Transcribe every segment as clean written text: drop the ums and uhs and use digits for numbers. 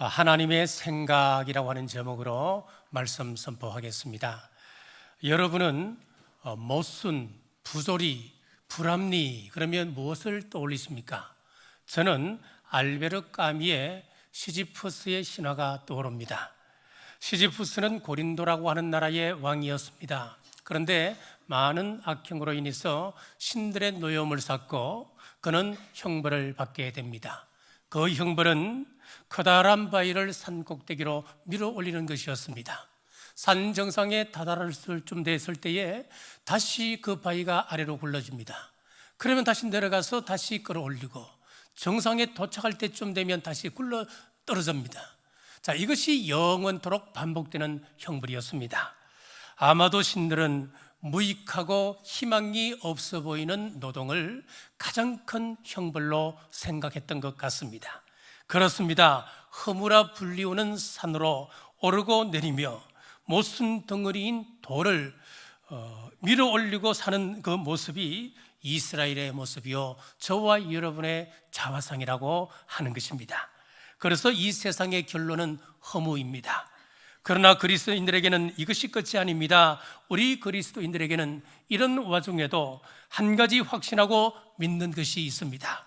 하나님의 생각이라고 하는 제목으로 말씀 선포하겠습니다. 여러분은 모순, 부조리, 불합리 그러면 무엇을 떠올리십니까? 저는 알베르 까미의 시지프스의 신화가 떠오릅니다. 시지프스는 고린도라고 하는 나라의 왕이었습니다. 그런데 많은 악행으로 인해서 신들의 노여움을 샀고 그는 형벌을 받게 됩니다. 그 형벌은 커다란 바위를 산 꼭대기로 밀어 올리는 것이었습니다. 산 정상에 다다를 쯤 됐을 때에 다시 그 바위가 아래로 굴러집니다. 그러면 다시 내려가서 다시 끌어올리고 정상에 도착할 때쯤 되면 다시 굴러 떨어집니다. 자, 이것이 영원토록 반복되는 형벌이었습니다. 아마도 신들은 무익하고 희망이 없어 보이는 노동을 가장 큰 형벌로 생각했던 것 같습니다. 그렇습니다. 허물아 불리우는 산으로 오르고 내리며 모순 덩어리인 돌을 밀어 올리고 사는 그 모습이 이스라엘의 모습이요 저와 여러분의 자화상이라고 하는 것입니다. 그래서 이 세상의 결론은 허무입니다. 그러나 그리스도인들에게는 이것이 끝이 아닙니다. 우리 그리스도인들에게는 이런 와중에도 한 가지 확신하고 믿는 것이 있습니다.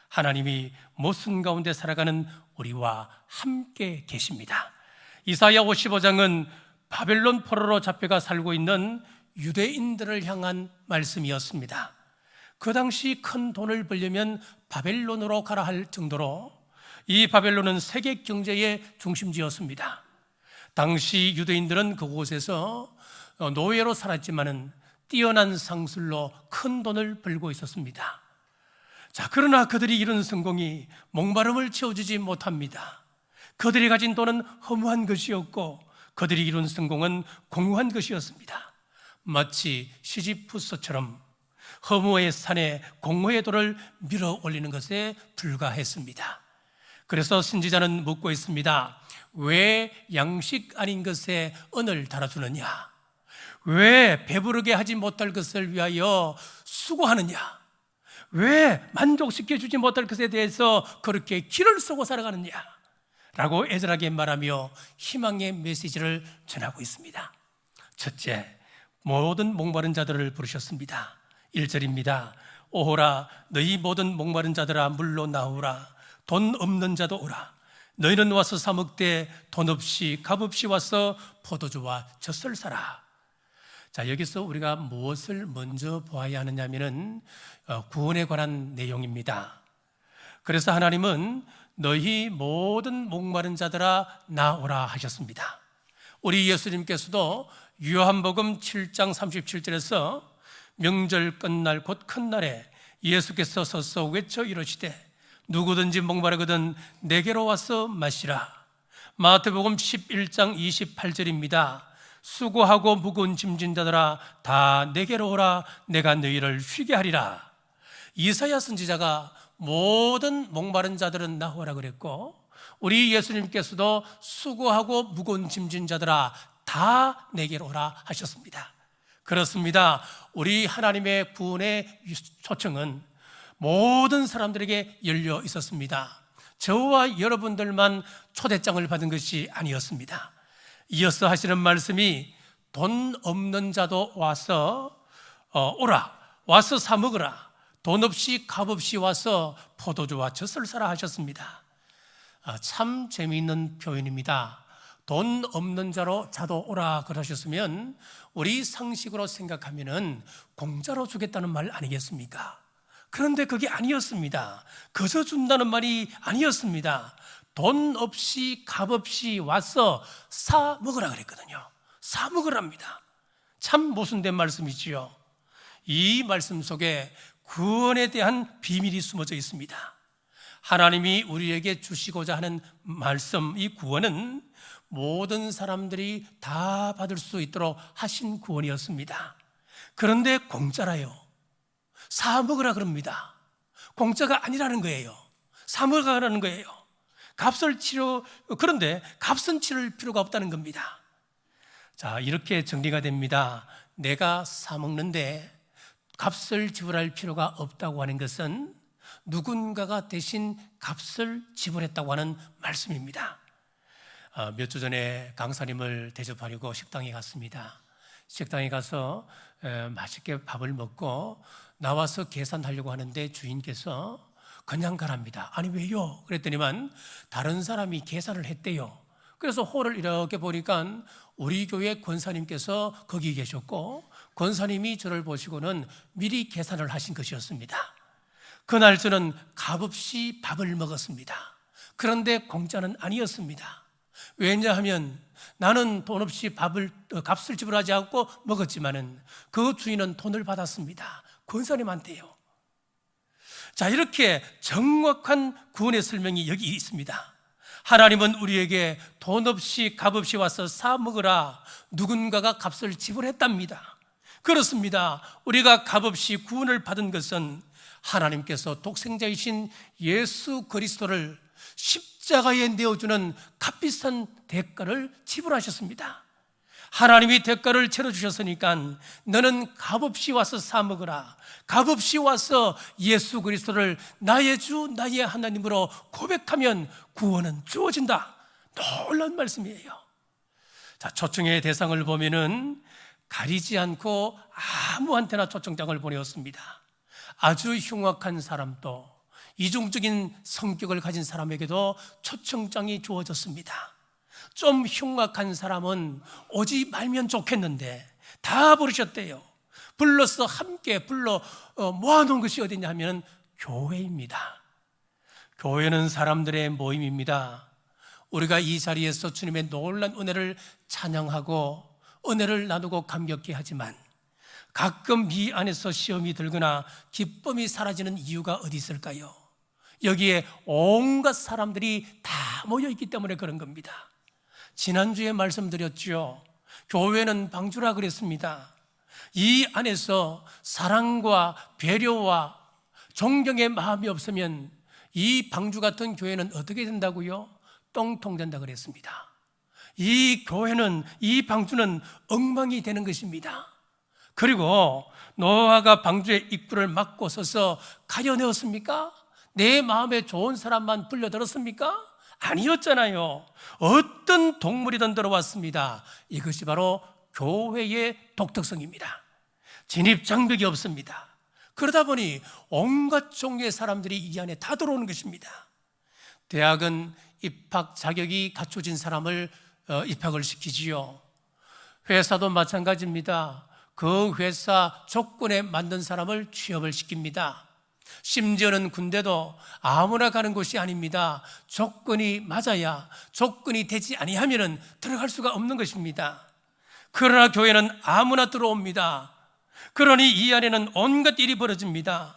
하나님이 모순 가운데 살아가는 우리와 함께 계십니다. 이사야 55장은 바벨론 포로로 잡혀가 살고 있는 유대인들을 향한 말씀이었습니다. 그 당시 큰 돈을 벌려면 바벨론으로 가라 할 정도로 이 바벨론은 세계 경제의 중심지였습니다. 당시 유대인들은 그곳에서 노예로 살았지만은 뛰어난 상술로 큰 돈을 벌고 있었습니다. 자, 그러나 그들이 이룬 성공이 목마름을 채워주지 못합니다. 그들이 가진 돈은 허무한 것이었고 그들이 이룬 성공은 공허한 것이었습니다. 마치 시지프스처럼 허무의 산에 공허의 돌을 밀어 올리는 것에 불과했습니다. 그래서 선지자는 묻고 있습니다. 왜 양식 아닌 것에 은을 달아주느냐? 왜 배부르게 하지 못할 것을 위하여 수고하느냐? 왜 만족시켜주지 못할 것에 대해서 그렇게 기를 쓰고 살아가느냐? 라고 애절하게 말하며 희망의 메시지를 전하고 있습니다. 첫째, 모든 목마른 자들을 부르셨습니다. 1절입니다. 오호라 너희 모든 목마른 자들아 물로 나오라. 돈 없는 자도 오라. 너희는 와서 사 먹되 돈 없이 값 없이 와서 포도주와 젖을 사라. 자, 여기서 우리가 무엇을 먼저 보아야 하느냐면은 구원에 관한 내용입니다. 그래서 하나님은 너희 모든 목마른 자들아 나오라 하셨습니다. 우리 예수님께서도 요한복음 7장 37절에서 명절 끝날 곧 큰 날에 예수께서 서서 외쳐 이르시되 누구든지 목마르거든 내게로 와서 마시라. 마태복음 11장 28절입니다. 수고하고 무거운 짐진 자들아 다 내게로 오라. 내가 너희를 쉬게 하리라. 이사야 선지자가 모든 목마른 자들은 나오라 그랬고 우리 예수님께서도 수고하고 무거운 짐진 자들아 다 내게로 오라 하셨습니다. 그렇습니다. 우리 하나님의 구원의 초청은 모든 사람들에게 열려 있었습니다. 저와 여러분들만 초대장을 받은 것이 아니었습니다. 이어서 하시는 말씀이 돈 없는 자도 와서 오라. 와서 사 먹으라. 돈 없이 값 없이 와서 포도주와 젖을 사라 하셨습니다. 참 재미있는 표현입니다. 돈 없는 자도 오라 그러셨으면 우리 상식으로 생각하면은 공짜로 주겠다는 말 아니겠습니까? 그런데 그게 아니었습니다. 거저 준다는 말이 아니었습니다. 돈 없이 값 없이 와서 사 먹으라 그랬거든요. 사 먹으랍니다. 참 모순된 말씀이지요. 이 말씀 속에 구원에 대한 비밀이 숨어져 있습니다. 하나님이 우리에게 주시고자 하는 말씀, 이 구원은 모든 사람들이 다 받을 수 있도록 하신 구원이었습니다. 그런데 공짜라요. 사 먹으라 그럽니다. 공짜가 아니라는 거예요. 사 먹으라는 거예요. 그런데 값은 치를 필요가 없다는 겁니다. 자, 이렇게 정리가 됩니다. 내가 사 먹는데 값을 지불할 필요가 없다고 하는 것은 누군가가 대신 값을 지불했다고 하는 말씀입니다. 몇 주 전에 강사님을 대접하려고 식당에 갔습니다. 식당에 가서 맛있게 밥을 먹고 나와서 계산하려고 하는데 주인께서 그냥 가랍니다. 아니 왜요? 그랬더니만 다른 사람이 계산을 했대요. 그래서 홀을 이렇게 보니까 우리 교회 권사님께서 거기 계셨고 권사님이 저를 보시고는 미리 계산을 하신 것이었습니다. 그날 저는 값없이 밥을 먹었습니다. 그런데 공짜는 아니었습니다. 왜냐하면 나는 돈 없이 값을 지불하지 않고 먹었지만은 그 주인은 돈을 받았습니다. 권사님한테요. 자, 이렇게 정확한 구원의 설명이 여기 있습니다. 하나님은 우리에게 돈 없이 값 없이 와서 사 먹으라, 누군가가 값을 지불했답니다. 그렇습니다. 우리가 값 없이 구원을 받은 것은 하나님께서 독생자이신 예수 그리스도를 십자가에 내어주는 값비싼 대가를 지불하셨습니다. 하나님이 대가를 치러주셨으니까 너는 값없이 와서 사 먹으라, 값없이 와서 예수 그리스도를 나의 주 나의 하나님으로 고백하면 구원은 주어진다. 놀라운 말씀이에요. 자, 초청의 대상을 보면은 가리지 않고 아무한테나 초청장을 보내었습니다. 아주 흉악한 사람도, 이중적인 성격을 가진 사람에게도 초청장이 주어졌습니다. 좀 흉악한 사람은 오지 말면 좋겠는데 다 부르셨대요. 불러서 함께 모아놓은 것이 어디냐 하면 교회입니다. 교회는 사람들의 모임입니다. 우리가 이 자리에서 주님의 놀라운 은혜를 찬양하고 은혜를 나누고 감격해 하지만 가끔 이 안에서 시험이 들거나 기쁨이 사라지는 이유가 어디 있을까요? 여기에 온갖 사람들이 다 모여있기 때문에 그런 겁니다. 지난주에 말씀드렸죠. 교회는 방주라 그랬습니다. 이 안에서 사랑과 배려와 존경의 마음이 없으면 이 방주 같은 교회는 어떻게 된다고요? 똥통 된다 그랬습니다. 이 교회는, 이 방주는 엉망이 되는 것입니다. 그리고 노아가 방주의 입구를 막고 서서 가려내었습니까? 내 마음에 좋은 사람만 불려들었습니까? 아니었잖아요. 어떤 동물이든 들어왔습니다. 이것이 바로 교회의 독특성입니다. 진입 장벽이 없습니다. 그러다 보니 온갖 종류의 사람들이 이 안에 다 들어오는 것입니다. 대학은 입학 자격이 갖춰진 사람을 입학을 시키지요. 회사도 마찬가지입니다. 그 회사 조건에 맞는 사람을 취업을 시킵니다. 심지어는 군대도 아무나 가는 곳이 아닙니다. 조건이 맞아야, 조건이 되지 아니하면 들어갈 수가 없는 것입니다. 그러나 교회는 아무나 들어옵니다. 그러니 이 안에는 온갖 일이 벌어집니다.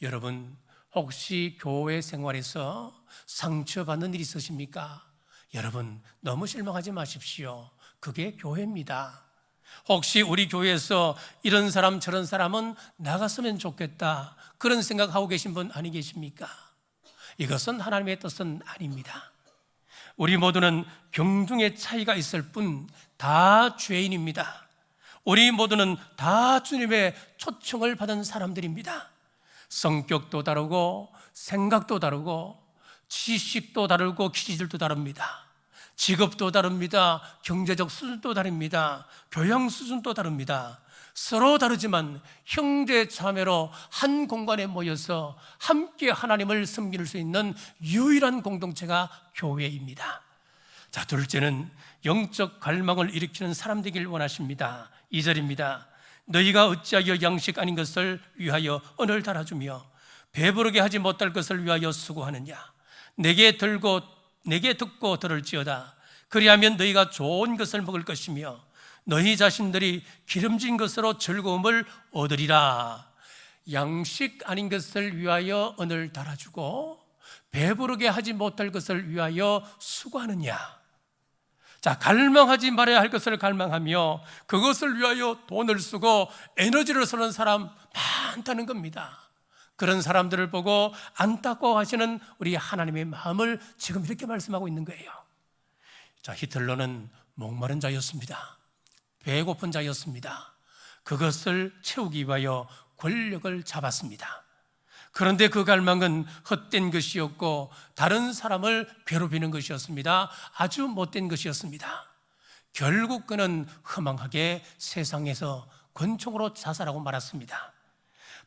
여러분, 혹시 교회 생활에서 상처받는 일이 있으십니까? 여러분, 너무 실망하지 마십시오. 그게 교회입니다. 혹시 우리 교회에서 이런 사람 저런 사람은 나갔으면 좋겠다, 그런 생각하고 계신 분 아니 계십니까? 이것은 하나님의 뜻은 아닙니다. 우리 모두는 경중의 차이가 있을 뿐 다 죄인입니다. 우리 모두는 다 주님의 초청을 받은 사람들입니다. 성격도 다르고 생각도 다르고 지식도 다르고 기질도 다릅니다. 직업도 다릅니다. 경제적 수준도 다릅니다. 교양 수준도 다릅니다. 서로 다르지만 형제 자매로 한 공간에 모여서 함께 하나님을 섬길 수 있는 유일한 공동체가 교회입니다. 자, 둘째는 영적 갈망을 일으키는 사람 되길 원하십니다. 2절입니다. 너희가 어찌하여 양식 아닌 것을 위하여 언을 달아주며 배부르게 하지 못할 것을 위하여 수고하느냐. 내게 듣고 들을지어다. 그리하면 너희가 좋은 것을 먹을 것이며 너희 자신들이 기름진 것으로 즐거움을 얻으리라. 양식 아닌 것을 위하여 언을 달아주고 배부르게 하지 못할 것을 위하여 수고하느냐. 자, 갈망하지 말아야 할 것을 갈망하며 그것을 위하여 돈을 쓰고 에너지를 쓰는 사람 많다는 겁니다. 그런 사람들을 보고 안타까워하시는 우리 하나님의 마음을 지금 이렇게 말씀하고 있는 거예요. 자, 히틀러는 목마른 자였습니다. 배고픈 자였습니다. 그것을 채우기 위하여 권력을 잡았습니다. 그런데 그 갈망은 헛된 것이었고 다른 사람을 괴롭히는 것이었습니다. 아주 못된 것이었습니다. 결국 그는 허망하게 세상에서 권총으로 자살하고 말았습니다.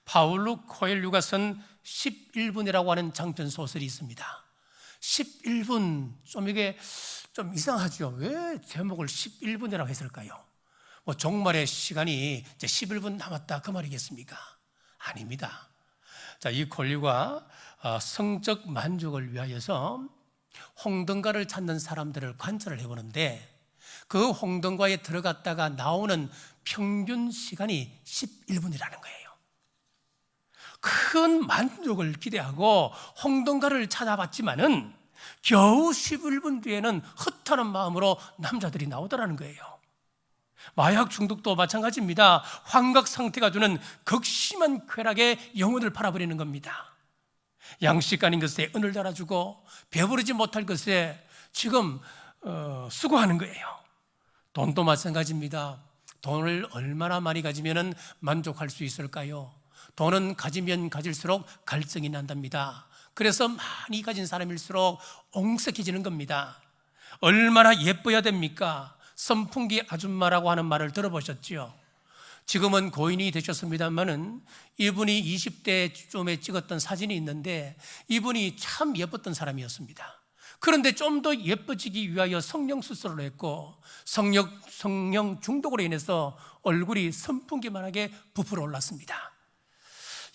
파울루 코엘류가 쓴 11분이라고 하는 장편 소설이 있습니다. 11분, 이게 좀 이상하죠. 왜 제목을 11분이라고 했을까요? 종말의 시간이 이제 11분 남았다 그 말이겠습니까? 아닙니다. 자, 이 콜류가 성적 만족을 위하여서 홍등가를 찾는 사람들을 관찰을 해보는데 그 홍등가에 들어갔다가 나오는 평균 시간이 11분이라는 거예요. 큰 만족을 기대하고 홍등가를 찾아봤지만은 겨우 11분 뒤에는 허탈한 마음으로 남자들이 나오더라는 거예요. 마약 중독도 마찬가지입니다. 환각 상태가 주는 극심한 쾌락에 영혼을 팔아버리는 겁니다. 양식 아닌 것에 은을 달아주고 배부르지 못할 것에 지금 수고하는 거예요. 돈도 마찬가지입니다. 돈을 얼마나 많이 가지면 만족할 수 있을까요? 돈은 가지면 가질수록 갈증이 난답니다. 그래서 많이 가진 사람일수록 옹색해지는 겁니다. 얼마나 예뻐야 됩니까? 선풍기 아줌마라고 하는 말을 들어보셨죠? 지금은 고인이 되셨습니다만은 이분이 20대쯤에 찍었던 사진이 있는데 이분이 참 예뻤던 사람이었습니다. 그런데 좀 더 예뻐지기 위하여 성령 수술을 했고 성령 중독으로 인해서 얼굴이 선풍기만하게 부풀어 올랐습니다.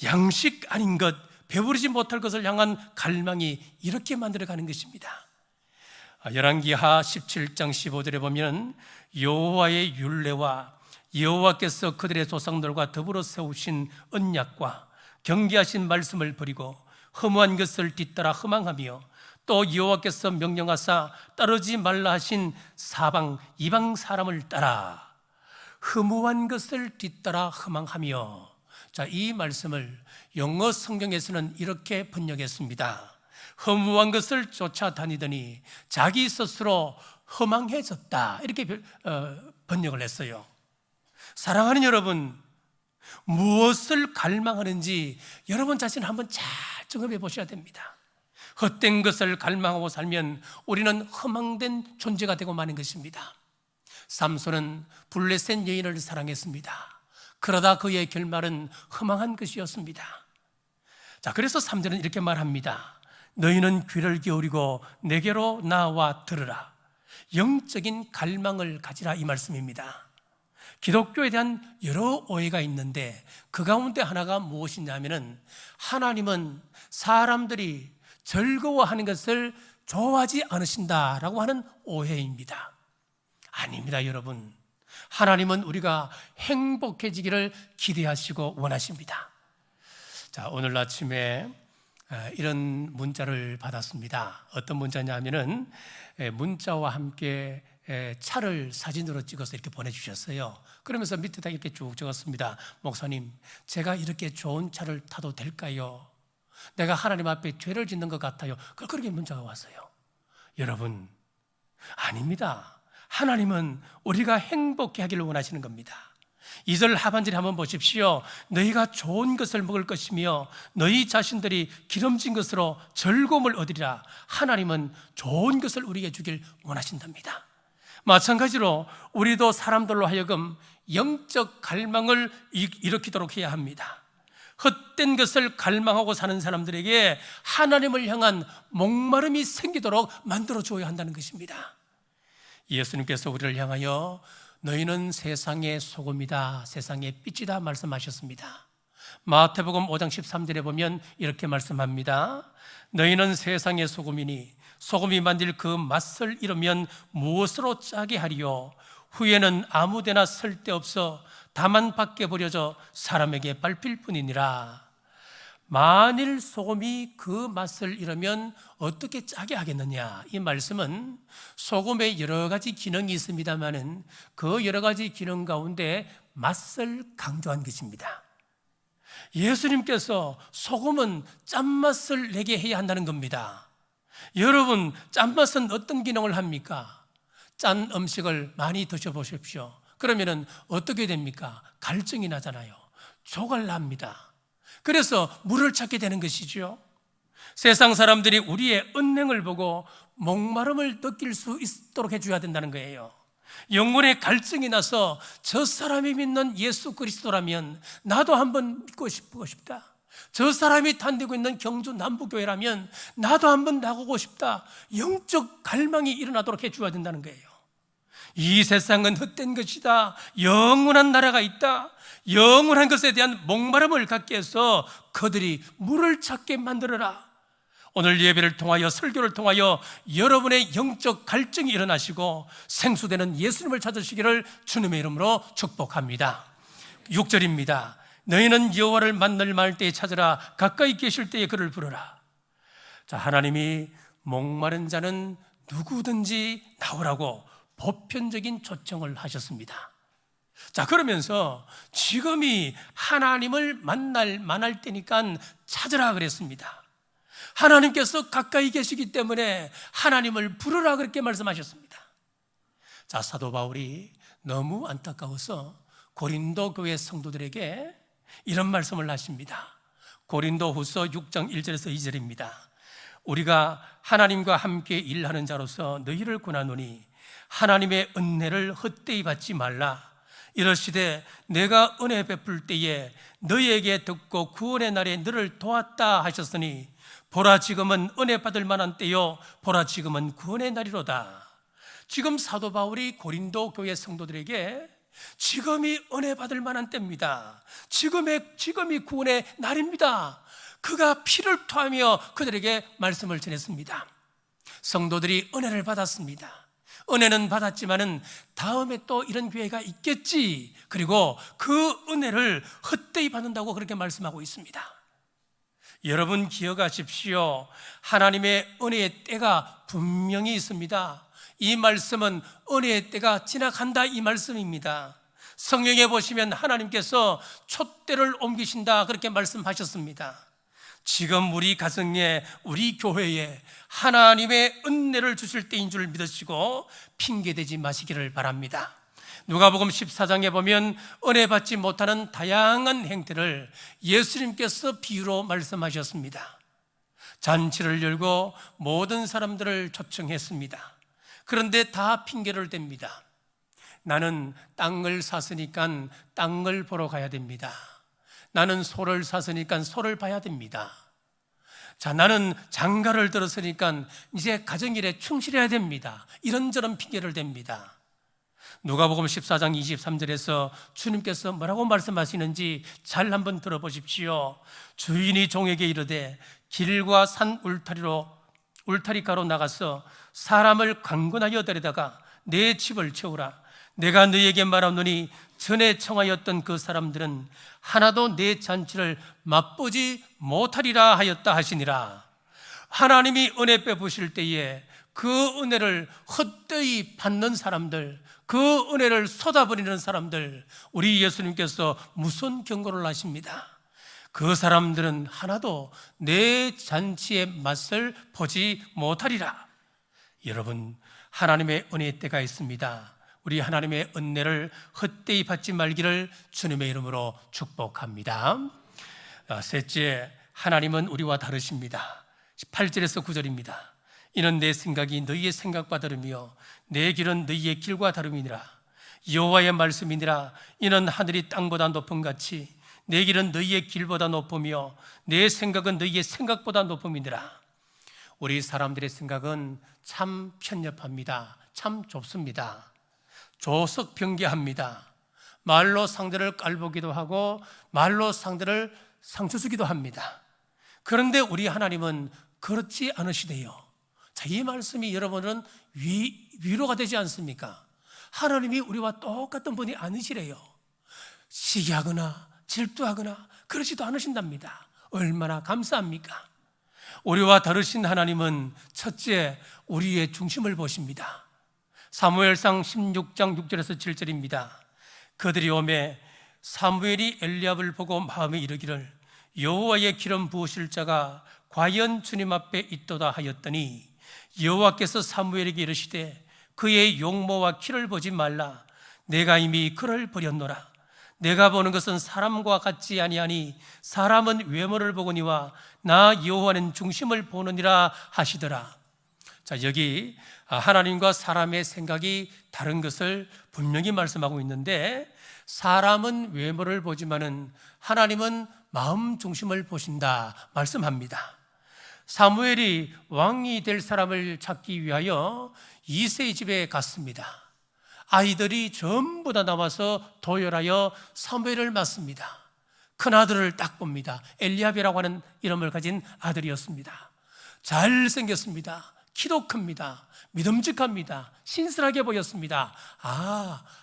양식 아닌 것, 배부르지 못할 것을 향한 갈망이 이렇게 만들어가는 것입니다. 열왕기하 17장 15절에 보면 여호와의 율례와 여호와께서 그들의 조상들과 더불어 세우신 언약과 경계하신 말씀을 버리고 허무한 것을 뒤따라 허망하며 또 여호와께서 명령하사 따르지 말라 하신 사방 이방 사람을 따라 허무한 것을 뒤따라 허망하며. 자, 이 말씀을 영어 성경에서는 이렇게 번역했습니다. 허무한 것을 쫓아다니더니 자기 스스로 허망해졌다, 이렇게 번역을 했어요. 사랑하는 여러분, 무엇을 갈망하는지 여러분 자신을 한번 잘 점검해 보셔야 됩니다. 헛된 것을 갈망하고 살면 우리는 허망된 존재가 되고 마는 것입니다. 삼손은 블레셋 여인을 사랑했습니다. 그러다 그의 결말은 허망한 것이었습니다. 자, 그래서 3절은 이렇게 말합니다. 너희는 귀를 기울이고 내게로 나와 들으라. 영적인 갈망을 가지라, 이 말씀입니다. 기독교에 대한 여러 오해가 있는데 그 가운데 하나가 무엇이냐면은 하나님은 사람들이 즐거워하는 것을 좋아하지 않으신다라고 하는 오해입니다. 아닙니다, 여러분. 하나님은 우리가 행복해지기를 기대하시고 원하십니다. 자, 오늘 아침에 이런 문자를 받았습니다. 어떤 문자냐면은 문자와 함께 차를 사진으로 찍어서 이렇게 보내주셨어요. 그러면서 밑에다 이렇게 쭉 적었습니다. 목사님, 제가 이렇게 좋은 차를 타도 될까요? 내가 하나님 앞에 죄를 짓는 것 같아요. 그렇게 문자가 왔어요. 여러분, 아닙니다. 하나님은 우리가 행복해 하기를 원하시는 겁니다. 2절 하반절에 한번 보십시오. 너희가 좋은 것을 먹을 것이며 너희 자신들이 기름진 것으로 즐거움을 얻으리라. 하나님은 좋은 것을 우리에게 주길 원하신답니다. 마찬가지로 우리도 사람들로 하여금 영적 갈망을 일으키도록 해야 합니다. 헛된 것을 갈망하고 사는 사람들에게 하나님을 향한 목마름이 생기도록 만들어줘야 한다는 것입니다. 예수님께서 우리를 향하여 너희는 세상의 소금이다, 세상의 빛이다 말씀하셨습니다. 마태복음 5장 13절에 보면 이렇게 말씀합니다. 너희는 세상의 소금이니 소금이 만들 그 맛을 잃으면 무엇으로 짜게 하리요? 후에는 아무데나 쓸데없어 다만 밖에 버려져 사람에게 밟힐 뿐이니라. 만일 소금이 그 맛을 잃으면 어떻게 짜게 하겠느냐? 이 말씀은 소금에 여러 가지 기능이 있습니다만은 그 여러 가지 기능 가운데 맛을 강조한 것입니다. 예수님께서 소금은 짠맛을 내게 해야 한다는 겁니다. 여러분, 짠맛은 어떤 기능을 합니까? 짠 음식을 많이 드셔보십시오. 그러면은 어떻게 됩니까? 갈증이 나잖아요. 조갈 납니다. 그래서 물을 찾게 되는 것이죠. 세상 사람들이 우리의 은행을 보고 목마름을 느낄 수 있도록 해줘야 된다는 거예요. 영혼의 갈증이 나서 저 사람이 믿는 예수 그리스도라면 나도 한번 믿고 싶다. 저 사람이 다니고 있는 경주 남부교회라면 나도 한번 나가고 싶다. 영적 갈망이 일어나도록 해줘야 된다는 거예요. 이 세상은 헛된 것이다. 영원한 나라가 있다. 영원한 것에 대한 목마름을 갖게 해서 그들이 물을 찾게 만들어라. 오늘 예배를 통하여, 설교를 통하여 여러분의 영적 갈증이 일어나시고 생수되는 예수님을 찾으시기를 주님의 이름으로 축복합니다. 6절입니다. 너희는 여호와를 만날 때에 찾으라. 가까이 계실 때에 그를 부르라. 자, 하나님이 목마른 자는 누구든지 나오라고 보편적인 초청을 하셨습니다. 자, 그러면서 지금이 하나님을 만날 때니까 찾으라 그랬습니다. 하나님께서 가까이 계시기 때문에 하나님을 부르라 그렇게 말씀하셨습니다. 자, 사도 바울이 너무 안타까워서 고린도 교회 성도들에게 이런 말씀을 하십니다. 고린도 후서 6장 1절에서 2절입니다. 우리가 하나님과 함께 일하는 자로서 너희를 권하노니 하나님의 은혜를 헛되이 받지 말라. 이러시되 내가 은혜 베풀 때에 너희에게 듣고 구원의 날에 너를 도왔다 하셨으니 보라 지금은 은혜 받을 만한 때요 보라 지금은 구원의 날이로다. 지금 사도 바울이 고린도 교회 성도들에게 지금이 은혜 받을 만한 때입니다. 지금이 구원의 날입니다. 그가 피를 토하며 그들에게 말씀을 전했습니다. 성도들이 은혜를 받았습니다. 은혜는 받았지만은 다음에 또 이런 기회가 있겠지. 그리고 그 은혜를 헛되이 받는다고 그렇게 말씀하고 있습니다. 여러분 기억하십시오. 하나님의 은혜의 때가 분명히 있습니다. 이 말씀은 은혜의 때가 지나간다 이 말씀입니다. 성경에 보시면 하나님께서 촛대를 옮기신다 그렇게 말씀하셨습니다. 지금 우리 가정에, 우리 교회에 하나님의 은혜를 주실 때인 줄 믿으시고 핑계대지 마시기를 바랍니다. 누가복음 14장에 보면 은혜 받지 못하는 다양한 행태를 예수님께서 비유로 말씀하셨습니다. 잔치를 열고 모든 사람들을 초청했습니다. 그런데 다 핑계를 댑니다. 나는 땅을 샀으니까 땅을 보러 가야 됩니다. 나는 소를 샀으니까 소를 봐야 됩니다. 자, 나는 장가를 들었으니까 이제 가정일에 충실해야 됩니다. 이런저런 핑계를 댑니다. 누가복음 14장 23절에서 주님께서 뭐라고 말씀하시는지 잘 한번 들어보십시오. 주인이 종에게 이르되 길과 산 울타리가로 나가서 사람을 강권하여 데려다가 내 집을 채우라. 내가 너에게 말하노니 전에 청하였던 그 사람들은 하나도 내 잔치를 맛보지 못하리라 하였다 하시니라. 하나님이 은혜 베푸실 때에 그 은혜를 헛되이 받는 사람들, 그 은혜를 쏟아버리는 사람들, 우리 예수님께서 무슨 경고를 하십니다. 그 사람들은 하나도 내 잔치의 맛을 보지 못하리라. 여러분, 하나님의 은혜의 때가 있습니다. 우리 하나님의 은혜를 헛되이 받지 말기를 주님의 이름으로 축복합니다. 셋째, 하나님은 우리와 다르십니다. 8절에서 9절입니다. 이는 내 생각이 너희의 생각과 다르며 내 길은 너희의 길과 다름이니라. 여호와의 말씀이니라. 이는 하늘이 땅보다 높음 같이 내 길은 너희의 길보다 높으며 내 생각은 너희의 생각보다 높음이니라. 우리 사람들의 생각은 참 편협합니다. 참 좁습니다. 조석병개합니다. 말로 상대를 깔보기도 하고 말로 상대를 상처 주기도 합니다. 그런데 우리 하나님은 그렇지 않으시대요. 자, 이 말씀이 여러분은 위로가 되지 않습니까? 하나님이 우리와 똑같은 분이 아니시래요. 시기하거나 질투하거나 그러지도 않으신답니다. 얼마나 감사합니까? 우리와 다르신 하나님은 첫째, 우리의 중심을 보십니다. 사무엘상 16장 6절에서 7절입니다. 그들이 오매 사무엘이 엘리압을 보고 마음에 이르기를 여호와의 기름 부으실 자가 과연 주님 앞에 있도다 하였더니 여호와께서 사무엘에게 이르시되 그의 용모와 키를 보지 말라. 내가 이미 그를 버렸노라. 내가 보는 것은 사람과 같지 아니하니 사람은 외모를 보거니와 나 여호와는 중심을 보느니라 하시더라. 자, 여기 하나님과 사람의 생각이 다른 것을 분명히 말씀하고 있는데, 사람은 외모를 보지만은 하나님은 마음 중심을 보신다 말씀합니다. 사무엘이 왕이 될 사람을 찾기 위하여 이새의 집에 갔습니다. 아이들이 전부 다 나와서 도열하여 사무엘을 맞습니다. 큰아들을 딱 봅니다. 엘리압이라고 하는 이름을 가진 아들이었습니다. 잘생겼습니다. 키도 큽니다. 믿음직합니다. 신실하게 보였습니다.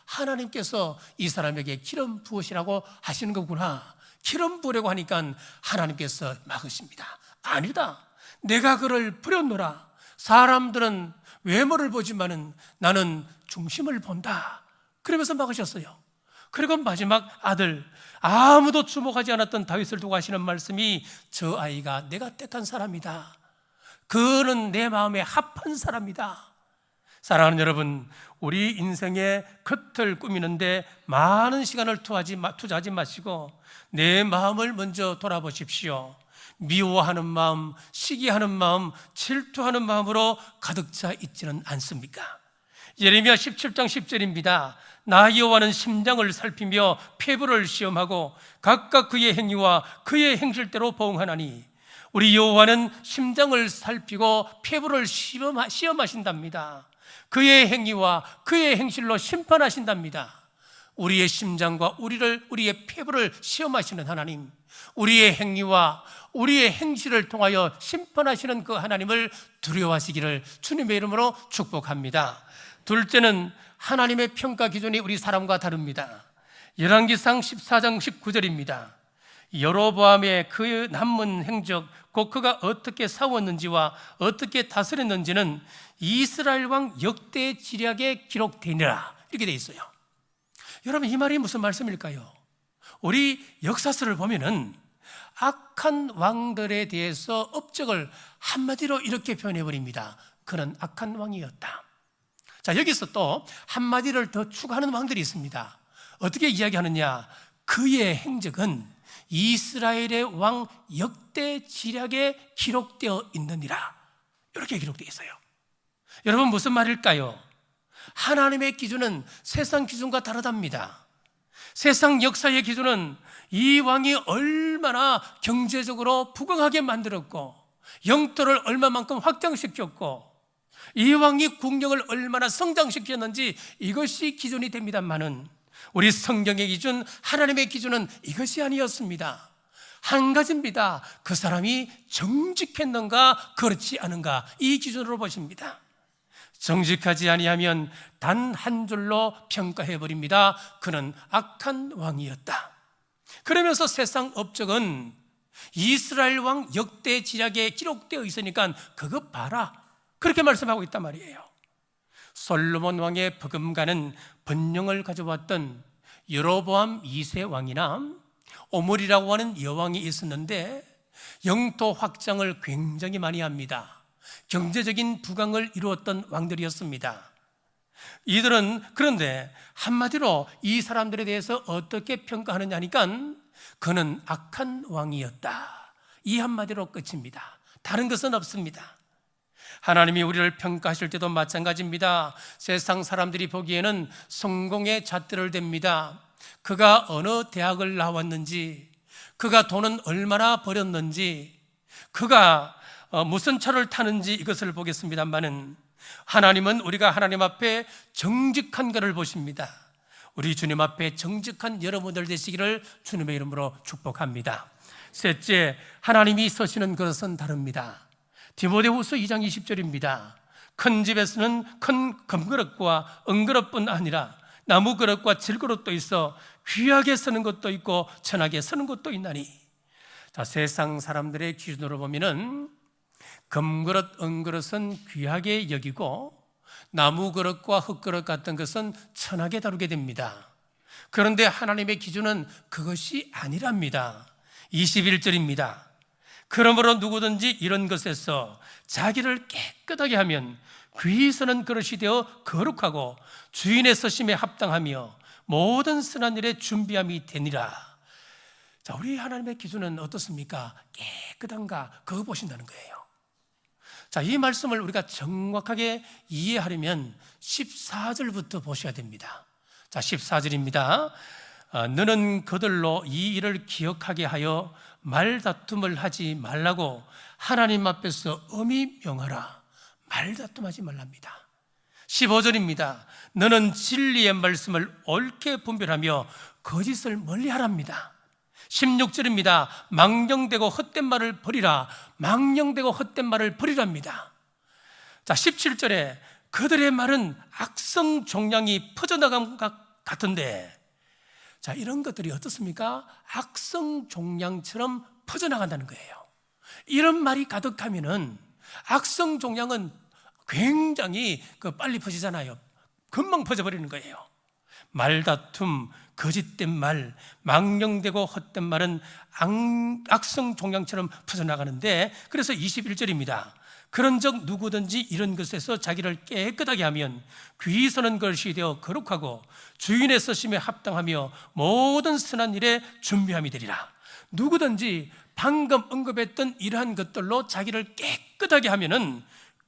하나님께서 이 사람에게 기름 부으시라고 하시는 거구나. 기름 부으려고 하니까 하나님께서 막으십니다. 아니다. 내가 그를 버렸노라. 사람들은 외모를 보지만은 나는 중심을 본다. 그러면서 막으셨어요. 그리고 마지막 아들, 아무도 주목하지 않았던 다윗을 두고 하시는 말씀이, 저 아이가 내가 택한 사람이다. 그는 내 마음에 합한 사람이다. 사랑하는 여러분, 우리 인생의 끝을 꾸미는데 많은 시간을 투자하지 마시고 내 마음을 먼저 돌아보십시오. 미워하는 마음, 시기하는 마음, 질투하는 마음으로 가득 차 있지는 않습니까? 예레미야 17장 10절입니다. 나 여호와는 심장을 살피며 폐부를 시험하고 각각 그의 행위와 그의 행실대로 보응하나니, 우리 여호와는 심장을 살피고 폐부를 시험하신답니다. 그의 행위와 그의 행실로 심판하신답니다. 우리의 심장과 우리의 폐부를 시험하시는 하나님, 우리의 행위와 우리의 행실을 통하여 심판하시는 그 하나님을 두려워하시기를 주님의 이름으로 축복합니다. 둘째는 하나님의 평가 기준이 우리 사람과 다릅니다. 열왕기상 14장 19절입니다. 여로보암의 그 남은 행적, 곧 그가 어떻게 싸웠는지와 어떻게 다스렸는지는 이스라엘 왕 역대 지략에 기록되니라, 이렇게 되어 있어요. 여러분, 이 말이 무슨 말씀일까요? 우리 역사서를 보면은 악한 왕들에 대해서 업적을 한마디로 이렇게 표현해 버립니다. 그는 악한 왕이었다. 자, 여기서 또 한마디를 더 추가하는 왕들이 있습니다. 어떻게 이야기하느냐? 그의 행적은 이스라엘의 왕 역대 지략에 기록되어 있느니라, 이렇게 기록되어 있어요. 여러분, 무슨 말일까요? 하나님의 기준은 세상 기준과 다르답니다. 세상 역사의 기준은 이 왕이 얼마나 경제적으로 부강하게 만들었고 영토를 얼마만큼 확장시켰고 이 왕이 국력을 얼마나 성장시켰는지, 이것이 기준이 됩니다만은 우리 성경의 기준, 하나님의 기준은 이것이 아니었습니다. 한 가지입니다. 그 사람이 정직했는가 그렇지 않은가, 이 기준으로 보십니다. 정직하지 아니하면 단 한 줄로 평가해 버립니다. 그는 악한 왕이었다. 그러면서 세상 업적은 이스라엘 왕 역대 지략에 기록되어 있으니까 그거 봐라, 그렇게 말씀하고 있단 말이에요. 솔로몬 왕의 버금가는 번영을 가져왔던 여로보암 2세 왕이나 오므리라고 하는 여왕이 있었는데 영토 확장을 굉장히 많이 합니다. 경제적인 부강을 이루었던 왕들이었습니다. 이들은 그런데 한마디로 이 사람들에 대해서 어떻게 평가하느냐 하니까 그는 악한 왕이었다, 이 한마디로 끝입니다. 다른 것은 없습니다. 하나님이 우리를 평가하실 때도 마찬가지입니다. 세상 사람들이 보기에는 성공의 잣대를 댑니다. 그가 어느 대학을 나왔는지, 그가 돈은 얼마나 벌였는지, 그가 무슨 차를 타는지, 이것을 보겠습니다만은 하나님은 우리가 하나님 앞에 정직한 것을 보십니다. 우리 주님 앞에 정직한 여러분들 되시기를 주님의 이름으로 축복합니다. 셋째, 하나님이 서시는 그릇은 다릅니다. 디모데후서 2장 20절입니다. 큰 집에서는 큰 금그릇과 은그릇뿐 아니라 나무 그릇과 질그릇도 있어 귀하게 쓰는 것도 있고 천하게 쓰는 것도 있나니. 자, 세상 사람들의 기준으로 보면은 금그릇, 은그릇은 귀하게 여기고 나무 그릇과 흙그릇 같은 것은 천하게 다루게 됩니다. 그런데 하나님의 기준은 그것이 아니랍니다. 21절입니다. 그러므로 누구든지 이런 것에서 자기를 깨끗하게 하면 귀히 쓰는 그릇이 되어 거룩하고 주인의 쓰심에 합당하며 모든 선한 일에 준비함이 되니라. 자, 우리 하나님의 기준은 어떻습니까? 깨끗한가? 그거 보신다는 거예요. 자, 이 말씀을 우리가 정확하게 이해하려면 14절부터 보셔야 됩니다. 자, 14절입니다. 너는 그들로 이 일을 기억하게 하여 말다툼을 하지 말라고 하나님 앞에서 엄히 명하라. 말다툼하지 말랍니다. 15절입니다. 너는 진리의 말씀을 옳게 분별하며 거짓을 멀리하랍니다. 16절입니다. 망령되고 헛된 말을 버리라. 망령되고 헛된 말을 버리랍니다. 자, 17절에 그들의 말은 악성 종양이 퍼져나간 것 같은데, 자, 이런 것들이 어떻습니까? 악성 종양처럼 퍼져나간다는 거예요. 이런 말이 가득하면은 악성 종양은 굉장히 빨리 퍼지잖아요. 금방 퍼져버리는 거예요. 말다툼, 거짓된 말, 망령되고 헛된 말은 악성 종양처럼 퍼져나가는데, 그래서 21절입니다. 그런즉 누구든지 이런 것에서 자기를 깨끗하게 하면 귀 서는 것이 되어 거룩하고 주인의 쓰심에 합당하며 모든 선한 일에 준비함이 되리라. 누구든지 방금 언급했던 이러한 것들로 자기를 깨끗하게 하면은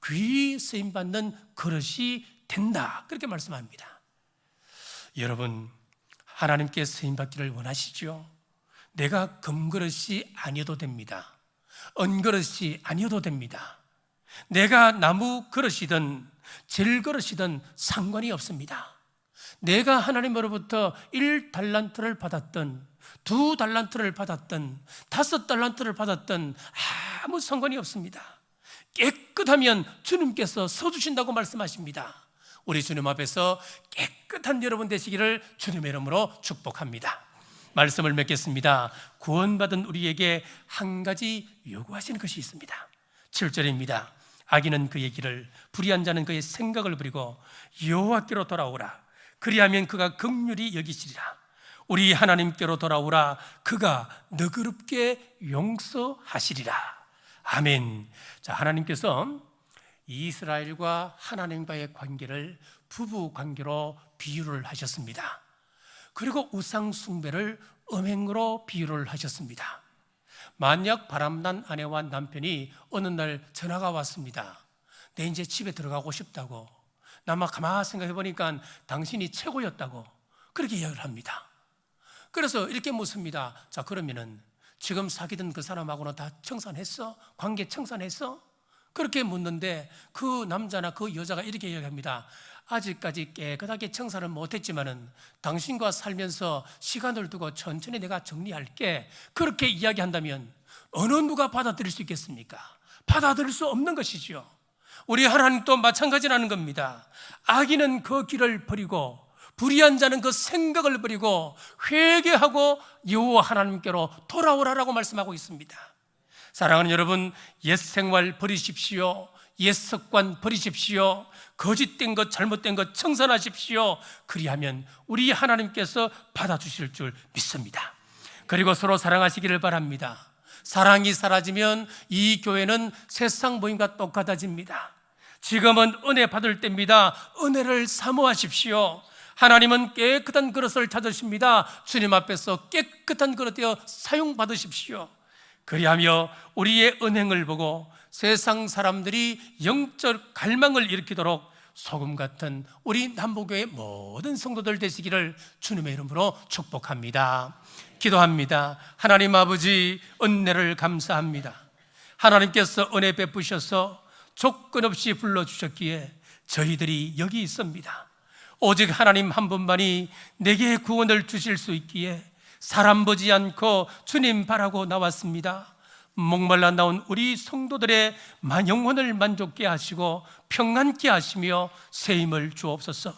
귀 쓰임 받는 그릇이 된다. 그렇게 말씀합니다. 여러분, 하나님께 쓰임 받기를 원하시죠? 내가 금그릇이 아니어도 됩니다. 은그릇이 아니어도 됩니다. 내가 나무 그릇이든 질그릇이든 상관이 없습니다. 내가 하나님으로부터 1달란트를 받았든 2달란트를 받았든 5달란트를 받았든 아무 상관이 없습니다. 깨끗하면 주님께서 서주신다고 말씀하십니다. 우리 주님 앞에서 깨끗한 여러분 되시기를 주님의 이름으로 축복합니다. 말씀을 맺겠습니다. 구원받은 우리에게 한 가지 요구하시는 것이 있습니다. 7절입니다. 악인은 그의 길을, 불의한 자는 그의 생각을 버리고 여호와께로 돌아오라. 그리하면 그가 긍휼히 여기시리라. 우리 하나님께로 돌아오라. 그가 너그럽게 용서하시리라. 아멘. 자, 하나님께서 이스라엘과 하나님과의 관계를 부부 관계로 비유를 하셨습니다. 그리고 우상 숭배를 음행으로 비유를 하셨습니다. 만약 바람난 아내와 남편이 어느 날 전화가 왔습니다. 내 이제 집에 들어가고 싶다고. 나만 가만히 생각해 보니까 당신이 최고였다고. 그렇게 이야기를 합니다. 그래서 이렇게 묻습니다. 자, 그러면은 지금 사귀던 그 사람하고는 다 청산했어? 관계 청산했어? 그렇게 묻는데 그 남자나 그 여자가 이렇게 이야기합니다. 아직까지 깨끗하게 청산을 못했지만은 당신과 살면서 시간을 두고 천천히 내가 정리할게. 그렇게 이야기한다면 어느 누가 받아들일 수 있겠습니까? 받아들일 수 없는 것이죠. 우리 하나님도 마찬가지라는 겁니다. 악인은 그 길을 버리고 불의한 자는 그 생각을 버리고 회개하고 여호와 하나님께로 돌아오라라고 말씀하고 있습니다. 사랑하는 여러분, 옛 생활 버리십시오. 옛 습관 버리십시오. 거짓된 것, 잘못된 것 청산하십시오. 그리하면 우리 하나님께서 받아주실 줄 믿습니다. 그리고 서로 사랑하시기를 바랍니다. 사랑이 사라지면 이 교회는 세상 모임과 똑같아집니다. 지금은 은혜 받을 때입니다. 은혜를 사모하십시오. 하나님은 깨끗한 그릇을 찾으십니다. 주님 앞에서 깨끗한 그릇 되어 사용받으십시오. 그리하며 우리의 은행을 보고 세상 사람들이 영적 갈망을 일으키도록 소금 같은 우리 남부교회 모든 성도들 되시기를 주님의 이름으로 축복합니다. 기도합니다. 하나님 아버지, 은혜를 감사합니다. 하나님께서 은혜 베푸셔서 조건 없이 불러주셨기에 저희들이 여기 있습니다. 오직 하나님 한 분만이 내게 구원을 주실 수 있기에 사람 보지 않고 주님 바라고 나왔습니다. 목말라 나온 우리 성도들의 영혼을 만족케 하시고 평안케 하시며 새 힘을 주옵소서.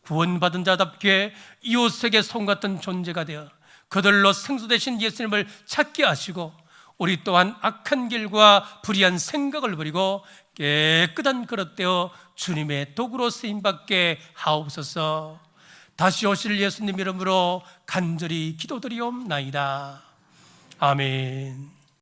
구원받은 자답게 이웃에게 손 같은 존재가 되어 그들로 생수되신 예수님을 찾게 하시고 우리 또한 악한 길과 불의한 생각을 버리고 깨끗한 그릇 되어 주님의 도구로 쓰임받게 하옵소서. 다시 오실 예수님 이름으로 간절히 기도드리옵나이다. 아멘.